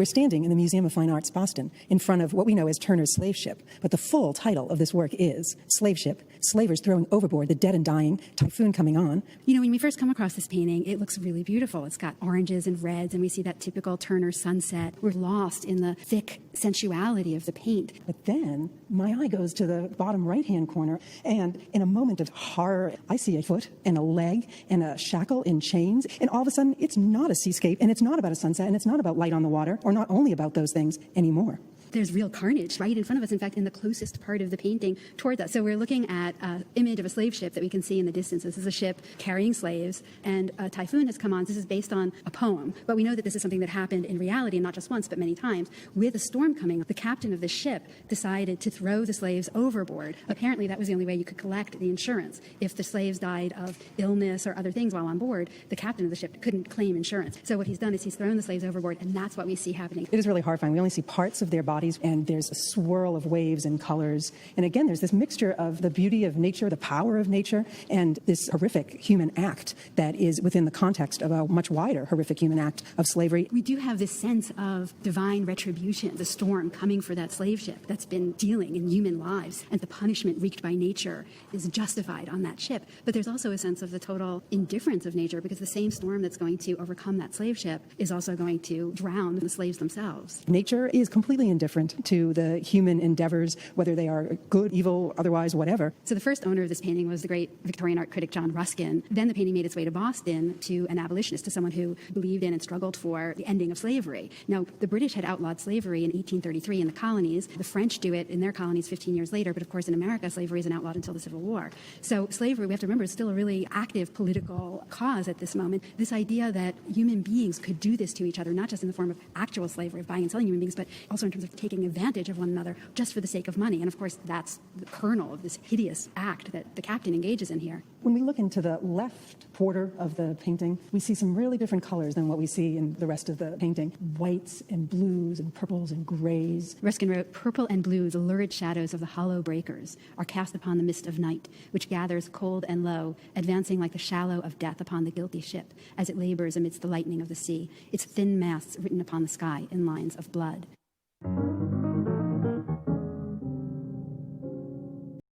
We're standing in the Museum of Fine Arts, Boston, in front of what we know as Turner's slave ship. But the full title of this work is Slave Ship, Slavers Throwing Overboard the Dead and Dying, Typhoon Coming On. You know, when we first come across this painting, it looks really beautiful. It's got oranges and reds, and we see that typical Turner sunset. We're lost in the thick sensuality of the paint. But then my eye goes to the bottom right-hand corner, and in a moment of horror, I see a foot and a leg and a shackle in chains, and all of a sudden, it's not a seascape, and it's not about a sunset, and it's not about light on the water, or not only about those things anymore. There's real carnage right in front of us, in fact, in the closest part of the painting towards us. So we're looking at an image of a slave ship that we can see in the distance. This is a ship carrying slaves, and a typhoon has come on. This is based on a poem, but we know that this is something that happened in reality, and not just once, but many times. With a storm coming, the captain of the ship decided to throw the slaves overboard. Apparently, that was the only way you could collect the insurance. If the slaves died of illness or other things while on board, the captain of the ship couldn't claim insurance. So what he's done is he's thrown the slaves overboard, and that's what we see happening. It is really horrifying. We only see parts of their bodies, and there's a swirl of waves and colors. And again, there's this mixture of the beauty of nature, the power of nature, and this horrific human act that is within the context of a much wider horrific human act of slavery. We do have this sense of divine retribution, the storm coming for that slave ship that's been dealing in human lives, and the punishment wreaked by nature is justified on that ship. But there's also a sense of the total indifference of nature, because the same storm that's going to overcome that slave ship is also going to drown the slaves themselves. Nature is completely indifferent to the human endeavors, whether they are good, evil, otherwise, whatever. So the first owner of this painting was the great Victorian art critic John Ruskin. Then the painting made its way to Boston to an abolitionist, to someone who believed in and struggled for the ending of slavery. Now, the British had outlawed slavery in 1833 in the colonies. The French do it in their colonies 15 years later, but of course in America, slavery isn't outlawed until the Civil War. So slavery, we have to remember, is still a really active political cause at this moment. This idea that human beings could do this to each other, not just in the form of actual slavery, of buying and selling human beings, but also in terms of taking advantage of one another just for the sake of money. And of course, that's the kernel of this hideous act that the captain engages in here. When we look into the left quarter of the painting, we see some really different colors than what we see in the rest of the painting. Whites and blues and purples and grays. Ruskin wrote, "Purple and blue, the lurid shadows of the hollow breakers, are cast upon the mist of night, which gathers cold and low, advancing like the shallow of death upon the guilty ship, as it labors amidst the lightning of the sea, its thin masts written upon the sky in lines of blood."